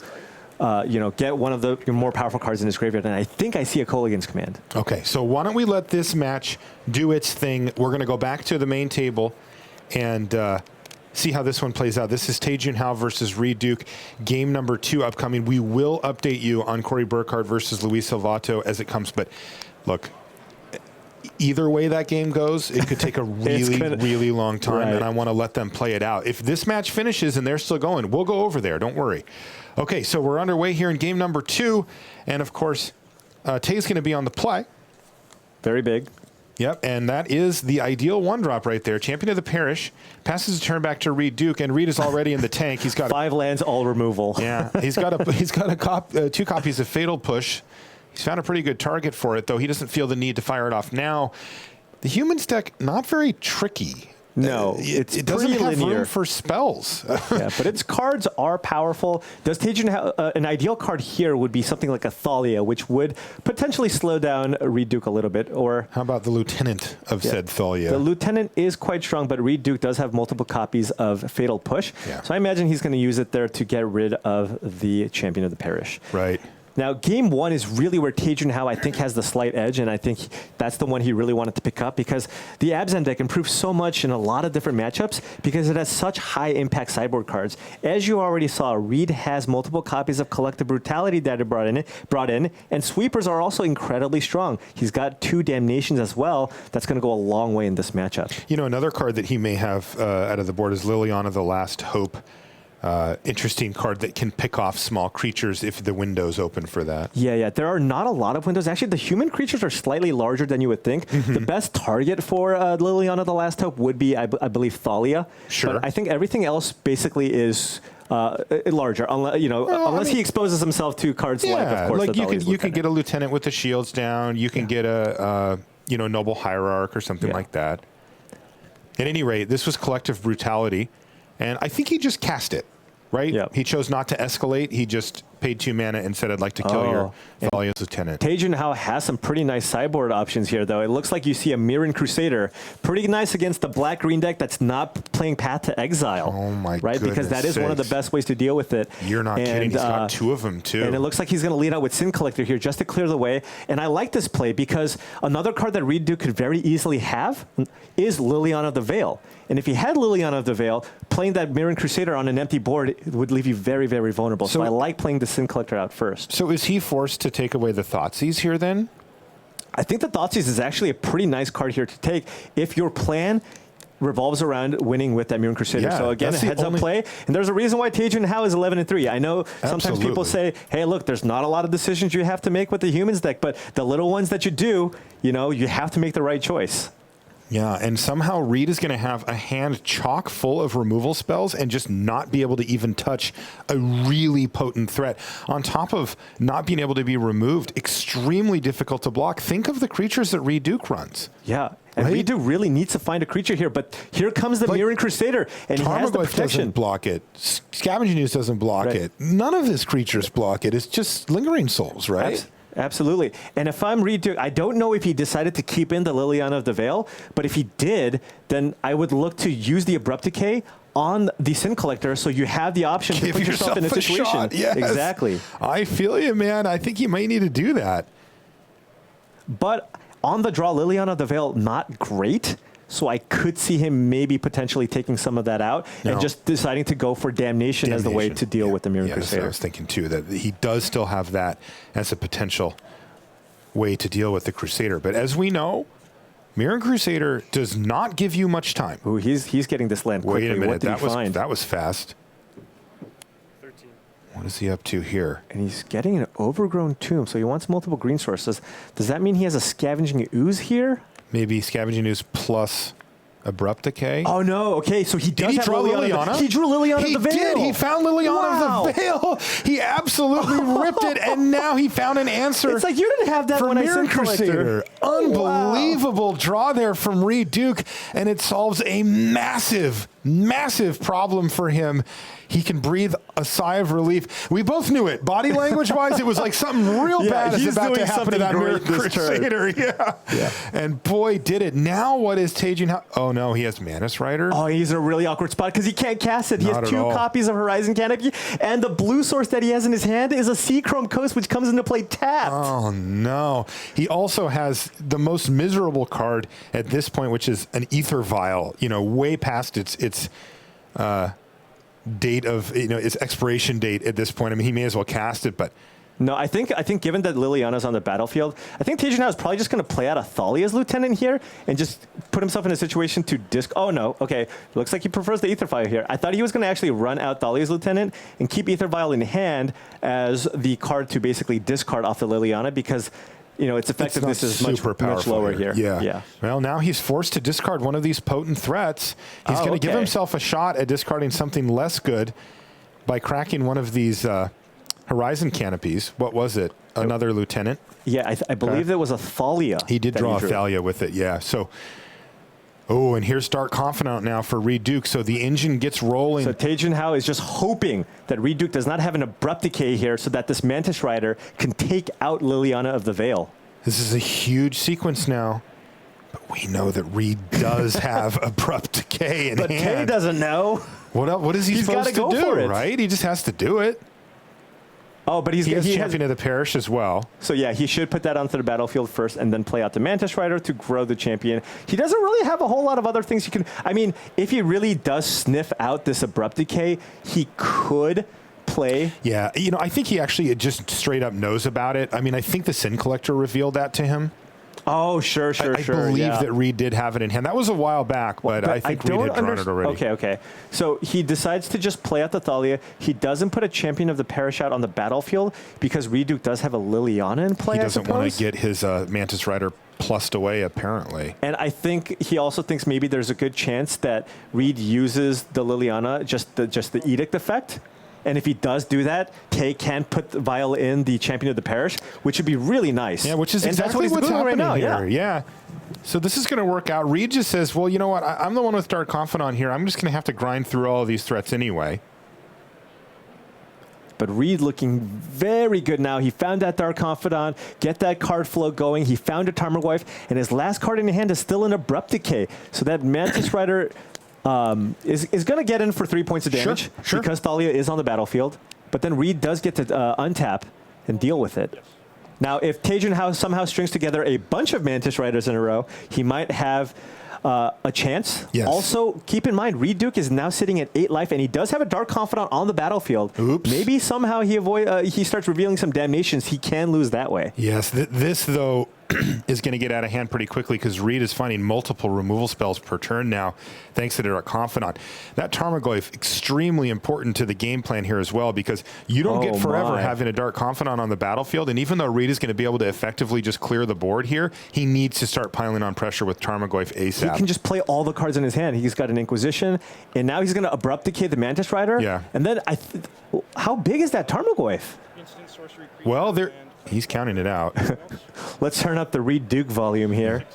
get one of the more powerful cards in his graveyard, and I think I see a Kolaghan's Command. Okay, so why don't we let this match do its thing? We're going to go back to the main table and see how this one plays out. This is Tay Jun Hao versus Reid Duke, game number 2 upcoming. We will update you on Corey Burkhart versus Luis Salvato as it comes, but look, either way that game goes, it could take a really long time, and I want to let them play it out. If this match finishes and they're still going, we'll go over there. Don't worry. Okay, so we're underway here in game number 2, and of course, Tay's going to be on the play. Very big. Yep, and that is the ideal 1-drop right there. Champion of the Parish passes the turn back to Reid Duke, and Reid is already in the tank. He's got 5 lands, all removal. Yeah, he's got 2 copies of Fatal Push. He's found a pretty good target for it, though he doesn't feel the need to fire it off now. The Humans deck, not very tricky. No, it doesn't have room for spells. Yeah, but its cards are powerful. Does Tay Jun have an ideal card here would be something like a Thalia, which would potentially slow down Reid Duke a little bit. Or how about the Lieutenant of said Thalia? The Lieutenant is quite strong, but Reid Duke does have multiple copies of Fatal Push. Yeah. So I imagine he's going to use it there to get rid of the Champion of the Parish. Right. Now, game 1 is really where Tay Jun Hao, I think, has the slight edge, and I think that's the one he really wanted to pick up because the Abzan deck improves so much in a lot of different matchups because it has such high-impact sideboard cards. As you already saw, Reid has multiple copies of Collective Brutality that are brought in, and Sweepers are also incredibly strong. He's got 2 Damnations as well. That's going to go a long way in this matchup. You know, another card that he may have out of the board is Liliana the Last Hope. Interesting card that can pick off small creatures if the window's open for that. Yeah. There are not a lot of windows. Actually, the human creatures are slightly larger than you would think. The best target for Liliana the Last Hope would be, I believe, Thalia. Sure. But I think everything else basically is larger, unless he exposes himself to cards like, of course, you can get a Lieutenant with the shields down. You can get a Noble Hierarch or something like that. At any rate, this was Collective Brutality, and I think he just cast it. Right? Yep. He chose not to escalate. He just paid 2 mana and said, I'd like to kill your Thalia's Lieutenant. Tay Jun Hao has some pretty nice sideboard options here, though. It looks like you see a Mirren Crusader. Pretty nice against the black-green deck that's not playing Path to Exile. Oh, my right? Because that is one of the best ways to deal with it. You're not kidding. He's got 2 of them, too. And it looks like he's going to lead out with Sin Collector here just to clear the way. And I like this play because another card that Reid Duke could very easily have is Liliana of the Veil. And if he had Liliana of the Veil, playing that Mirren Crusader on an empty board it would leave you very, very vulnerable. So I like playing the Sin Collector out first. So is he forced to take away the Thoughtseize here then? I think the Thoughtseize is actually a pretty nice card here to take if your plan revolves around winning with that Mirren Crusader. Yeah, so again, a heads-up play. And there's a reason why Tay Jun Hao is 11-3. I know sometimes people say, hey, look, there's not a lot of decisions you have to make with the humans deck, but the little ones that you do, you know, you have to make the right choice. Yeah, and somehow Reid is going to have a hand chock full of removal spells and just not be able to even touch a really potent threat. On top of not being able to be removed, extremely difficult to block. Think of the creatures that Reid Duke runs. Yeah, and Reid Duke really needs to find a creature here, but here comes the Mirren Crusader, and he has the protection. Doesn't block it. Scavenging Ooze doesn't block it. None of his creatures block it. It's just Lingering Souls, right? Absolutely. And if I'm Reid Duke, I don't know if he decided to keep in the Liliana of the Veil, but if he did, then I would look to use the Abrupt Decay on the Sin Collector so you have the option to put yourself in a situation. Shot. Yes. Exactly. I feel you, man. I think you might need to do that. But on the draw, Liliana of the Veil, not great. So I could see him maybe potentially taking some of that out and just deciding to go for Damnation as the way to deal with the Mirren Crusader. That's what I was thinking too, that he does still have that as a potential way to deal with the Crusader. But as we know, Mirren Crusader does not give you much time. Ooh, he's getting this land quickly. Wait a minute, What that was fast. 13. What is he up to here? And he's getting an Overgrown Tomb, so he wants multiple green sources. Does that mean he has a Scavenging Ooze here? Maybe Scavenging Ooze plus Abrupt Decay. Oh, no. Okay, so he does have Liliana. He drew Liliana of the Veil. He did. He found Liliana of the Veil. He absolutely ripped it, and now he found an answer. It's like you didn't have that when I said Crusader. Unbelievable draw there from Reid Duke, and it solves a massive, massive problem for him. He can breathe a sigh of relief. We both knew it. Body language-wise, it was like something real bad is about to happen to that Mirren Crusader. Yeah. And boy, did it. Now what is Tay Jun Hao? Oh, no, he has Manus Rider. Oh, he's in a really awkward spot because he can't cast it. He has 2 copies of Horizon Canopy, and the blue source that he has in his hand is a Seachrome Coast, which comes into play tapped. Oh, no. He also has the most miserable card at this point, which is an Ether Vial, you know, way past its date of, you know, its expiration date at this point. I mean, he may as well cast it, but no, I think given that Liliana's on the battlefield, I think Tay Jun Hao is probably just going to play out a Thalia's Lieutenant here and just put himself in a situation to Oh, no. Okay. Looks like he prefers the Ether Vial here. I thought he was going to actually run out Thalia's Lieutenant and keep Ether Vial in hand as the card to basically discard off the Liliana because, you know, its effectiveness is much lower here. Yeah. Well, now he's forced to discard one of these potent threats. He's going to give himself a shot at discarding something less good by cracking one of these Horizon Canopies. What was it? Another Lieutenant? Yeah, I believe there was a Thalia. He did draw a Thalia with it, yeah. So, and here's Dark Confidant now for Reid Duke. So the engine gets rolling. So Tay Jun Hao is just hoping that Reid Duke does not have an Abrupt Decay here so that this Mantis Rider can take out Liliana of the Veil. This is a huge sequence now. But we know that Reid does have Abrupt Decay in hand. But Tay doesn't know. What is he supposed to do, right? He just has to do it. Oh, but he has Champion of the Parish as well. So yeah, he should put that onto the battlefield first and then play out the Mantis Rider to grow the champion. He doesn't really have a whole lot of other things he can... I mean, if he really does sniff out this Abrupt Decay, he could play... Yeah, you know, I think he actually just straight up knows about it. I mean, I think the Sin Collector revealed that to him. Oh, sure. I believe that Reid did have it in hand. That was a while back, but I think Reid had drawn it already. Okay. So he decides to just play out the Thalia. He doesn't put a Champion of the Parish out on the battlefield because Reid Duke does have a Liliana in play, He doesn't want to get his Mantis Rider plussed away, apparently. And I think he also thinks maybe there's a good chance that Reid uses the Liliana, just the Edict effect. And if he does do that, Tay can put the Vial in the Champion of the Parish, which would be really nice. Yeah, which is exactly what's happening right now. Yeah. So this is going to work out. Reid just says, well, you know what? I'm the one with Dark Confidant here. I'm just going to have to grind through all of these threats anyway. But Reid looking very good now. He found that Dark Confidant, get that card flow going. He found a Tarmogoyf, and his last card in hand is still an Abrupt Decay. So that Mantis Rider is going to get in for 3 points of damage because Thalia is on the battlefield. But then Reid does get to untap and deal with it. Now, if Tay Jun Hao somehow strings together a bunch of Mantis Riders in a row, he might have a chance. Yes. Also, keep in mind, Reid Duke is now sitting at 8 life, and he does have a Dark Confidant on the battlefield. Oops. Maybe somehow he starts revealing some damnations. He can lose that way. Yes, this, though, is going to get out of hand pretty quickly because Reid is finding multiple removal spells per turn now, thanks to the Dark Confidant. That Tarmogoyf, extremely important to the game plan here as well, because you don't get forever having a Dark Confidant on the battlefield, and even though Reid is going to be able to effectively just clear the board here, he needs to start piling on pressure with Tarmogoyf ASAP. He can just play all the cards in his hand. He's got an Inquisition, and now he's going to Abrupt Decay the Mantis Rider. Yeah. And then, how big is that Tarmogoyf? Instant sorcery. Well, he's counting it out. Let's turn up the Reid Duke volume here.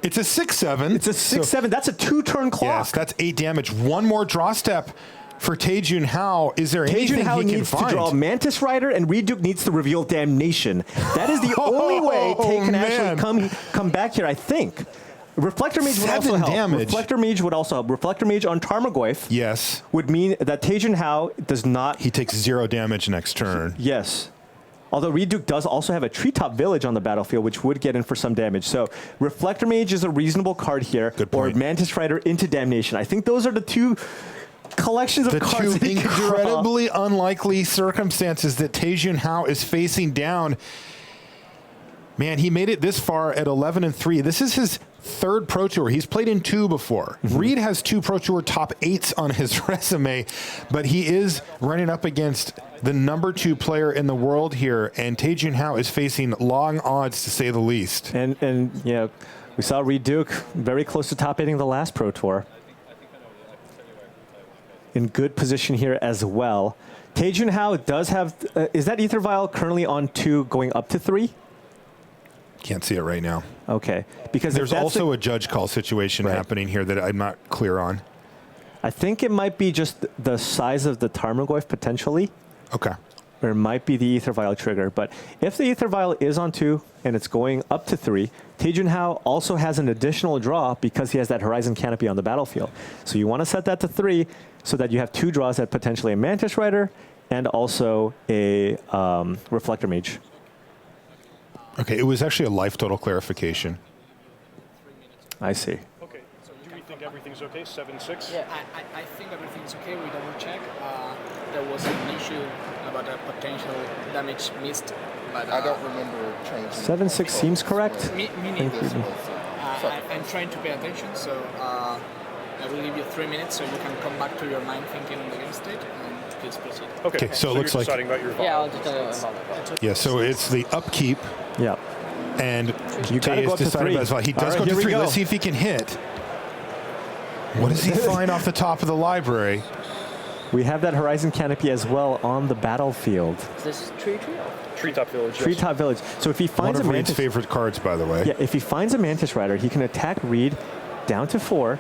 It's a 6/7. It's a 6/7. That's a 2-turn clock. Yes, that's 8 damage. One more draw step for Tay Jun Hao. Is there Tay anything Jun Hao he can needs find? to draw Mantis Rider, and Reid Duke needs to reveal Damnation. That is the only way Tay can actually come back here, I think. Reflector Mage would also help. Damage. Reflector Mage would also help. Reflector Mage on Tarmogoyf Yes. would mean that Tay Jun Hao does not... He takes 0 damage next turn. Yes. Although Reid Duke does also have a Treetop Village on the battlefield, which would get in for some damage. So Reflector Mage is a reasonable card here. Good point. Or Mantis Rider into Damnation. I think those are the two collections of cards The that two he can draw. incredibly unlikely circumstances that Tay Jun Hao is facing down. Man, he made it this far at 11-3. This is his third Pro Tour. He's played in 2 before. Reid has 2 Pro Tour top 8s on his resume, but he is running up against the number 2 player in the world here, and Tay Jun Hao is facing long odds, to say the least. And yeah, we saw Reid Duke very close to top 8ing the last Pro Tour. In good position here as well. Tay Jun Hao does have... is that Aether Vial currently on 2 going up to 3? Can't see it right now. Okay. Because There's also a judge call situation happening here that I'm not clear on. I think it might be just the size of the Tarmogoyf potentially. Okay. Or it might be the Aether Vial trigger. But if the Aether Vial is on 2 and it's going up to 3, Tay Jun Hao also has an additional draw because he has that Horizon Canopy on the battlefield. So you want to set that to 3 so that you have 2 draws at potentially a Mantis Rider and also a Reflector Mage. Okay, it was actually a life total clarification. I see. Okay, so do we think everything's okay? 7-6? Yeah, I think everything's okay. We double check. There was an issue about a potential damage missed. But, I don't remember changing. 7-6 seems correct. Me neither. I'm trying to pay attention, so I will give you 3 minutes so you can come back to your mind thinking on the game state and please proceed. Okay, so it looks you're like... deciding about your Yeah, vial. I'll just tell you about it. Yeah, so it's the upkeep, Yeah. and You gotta Tay go is up to deciding 3. about as well. He does All right, go here to we 3. go. Let's see if he can hit. What does he find off the top of the library? We have that Horizon Canopy as well on the battlefield. Is this tree? Treetop Village. yes. Treetop Village. So if he One finds of a Reid's Mantis... favorite cards, by the way. Yeah, if he finds a Mantis Rider, he can attack Reid down to 4.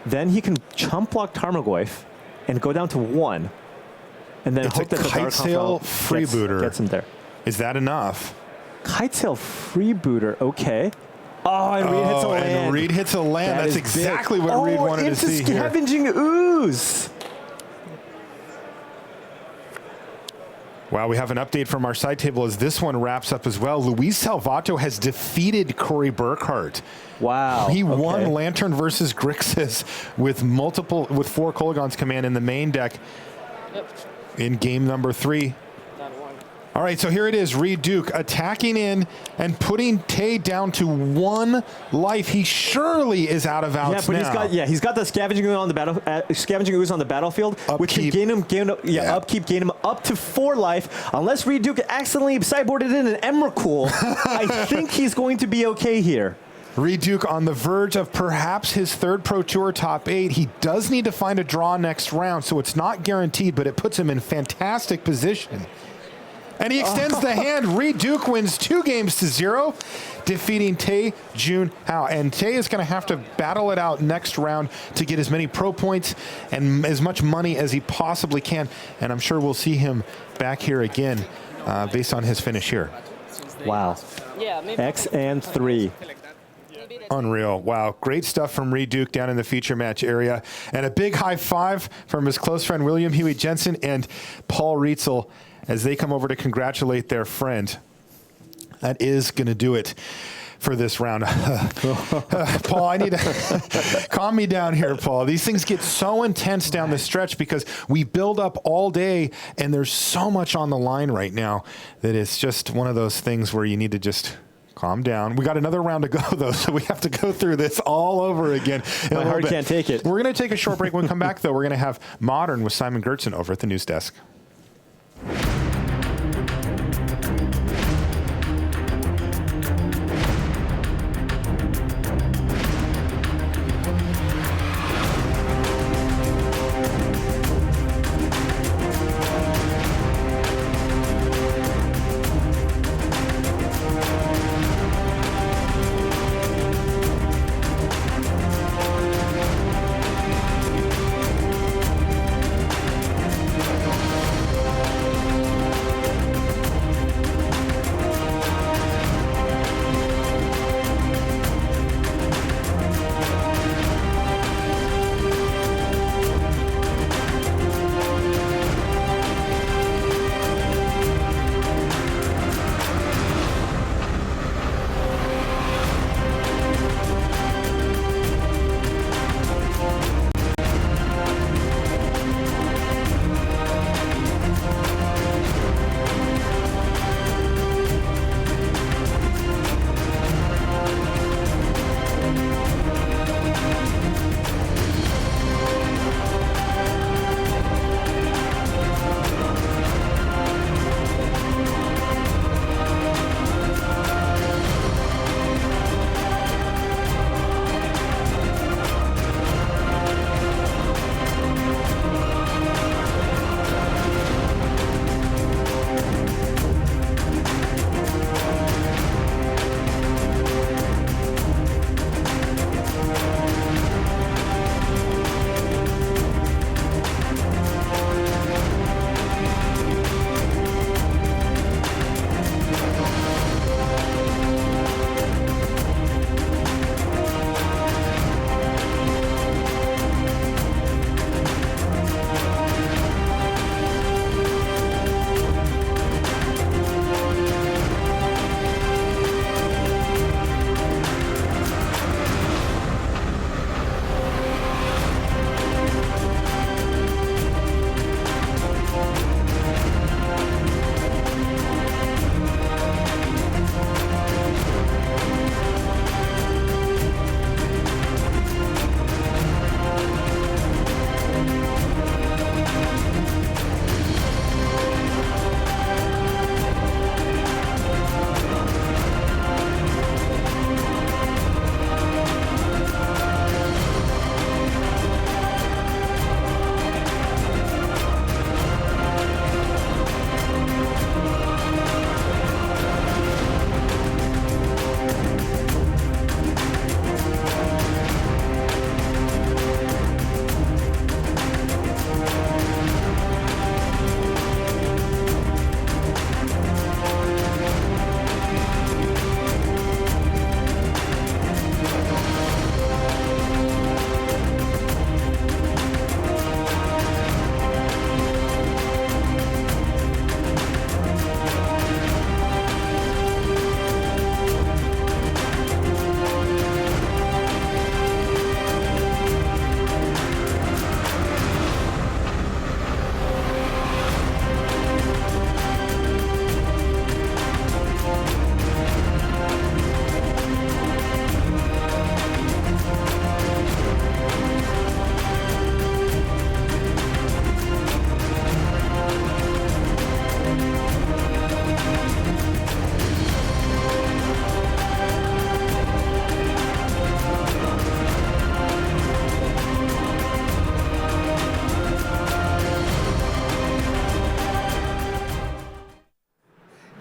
Then he can chump block Tarmogoyf and go down to 1. And then It's hope a that the Dark Kitesail Confidant freebooter. gets him there. Is that enough? Kitesail freebooter, okay. Oh, and Reid hits a land. And Reid hits a land. That That's is exactly big. what Reid wanted to into see here. Scavenging Ooze. Wow, we have an update from our side table as this one wraps up as well. Luis Salvato has defeated Corey Burkhart. Wow. He okay. won Lantern versus Grixis with 4 Kolaghan's command in the main deck in game number 3. All right, so here it is. Reid Duke attacking in and putting Tay down to 1 life. He surely is out of outs now. He's got the scavenging ooze on the battlefield, which can gain him upkeep, gain him up to 4 life. Unless Reid Duke accidentally sideboarded in an Emrakul, I think he's going to be okay here. Reid Duke on the verge of perhaps his 3rd Pro Tour top 8. He does need to find a draw next round, so it's not guaranteed, but it puts him in fantastic position. And he extends the hand. Reid Duke wins 2-0, defeating Tay Jun Hao. And Tay is going to have to battle it out next round to get as many pro points and as much money as he possibly can. And I'm sure we'll see him back here again based on his finish here. Wow. X and 3. Unreal. Wow. Great stuff from Reid Duke down in the feature match area. And a big high five from his close friend William Huey Jensen and Paul Ritzel as they come over to congratulate their friend. That is going to do it for this round. Paul, I need to calm me down here, Paul. These things get so intense down the stretch because we build up all day and there's so much on the line right now that it's just one of those things where you need to just calm down. We got another round to go, though, so we have to go through this all over again. My heart can't take it. We're going to take a short break. When we come back, though, we're going to have Modern with Simon Gertzen over at the news desk.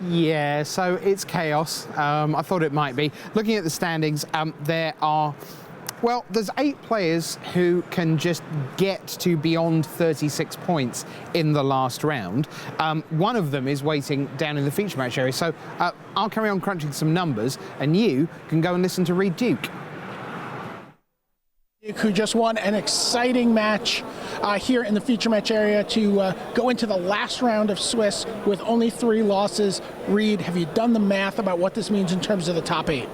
Yeah, so it's chaos. I thought it might be. Looking at the standings, there's 8 players who can just get to beyond 36 points in the last round. One of them is waiting down in the feature match area. So I'll carry on crunching some numbers, and you can go and listen to Reid Duke, who just won an exciting match here in the feature match area to go into the last round of Swiss with only 3 losses. Reid, have you done the math about what this means in terms of the top 8?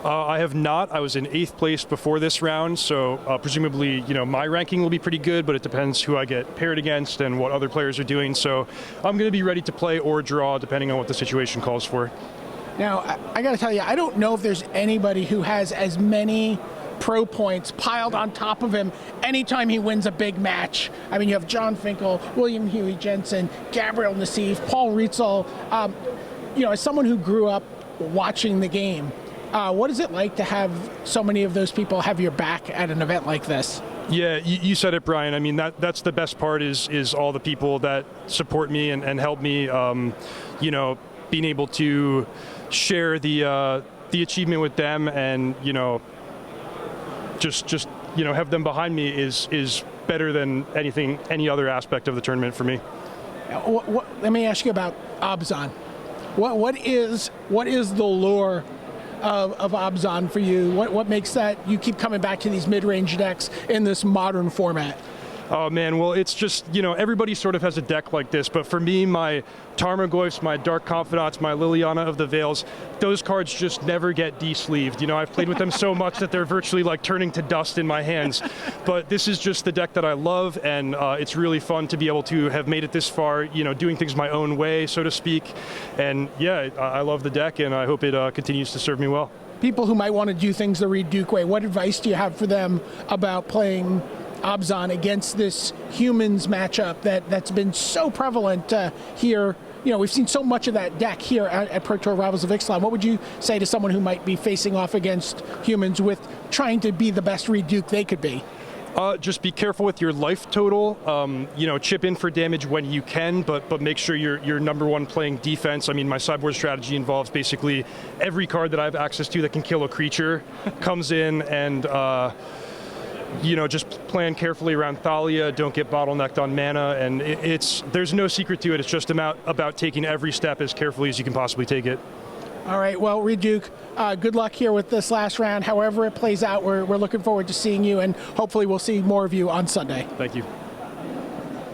I have not. I was in 8th place before this round, so presumably, my ranking will be pretty good, but it depends who I get paired against and what other players are doing. So I'm going to be ready to play or draw, depending on what the situation calls for. Now, I got to tell you, I don't know if there's anybody who has as many pro points piled on top of him anytime he wins a big match. I mean, you have John Finkel, William Huey Jensen, Gabriel Nassif, Paul Rietzel. As someone who grew up watching the game, what is it like to have so many of those people have your back at an event like this? Yeah, you said it, Brian. I mean, that's the best part is all the people that support me and help me, being able to share the achievement with them and, just have them behind me is better than any other aspect of the tournament for me. Let me ask you about Abzan. What is the lure of Abzan for you? What makes that you keep coming back to these mid-range decks in this modern format? Oh man, well it's just, everybody sort of has a deck like this, but for me, my Tarmogoyfs, my Dark Confidants, my Liliana of the Veils, those cards just never get de-sleeved. I've played with them so much that they're virtually like turning to dust in my hands. But this is just the deck that I love, and it's really fun to be able to have made it this far, doing things my own way, so to speak. And yeah, I love the deck, and I hope it continues to serve me well. People who might want to do things the Reid Duke way, what advice do you have for them about playing Abzan against this humans matchup that's been so prevalent here? We've seen so much of that deck here at Pro Tour Rivals of Ixalan. What would you say to someone who might be facing off against humans with trying to be the best Reid Duke they could be? Just be careful with your life total. Chip in for damage when you can, but make sure you're number one playing defense. I mean, my sideboard strategy involves basically every card that I have access to that can kill a creature comes in, and just plan carefully around Thalia. Don't get bottlenecked on mana, and there's no secret to it. It's just about taking every step as carefully as you can possibly take it. All right, well, Reid Duke, good luck here with this last round. However it plays out, we're looking forward to seeing you, and hopefully we'll see more of you on Sunday. Thank you.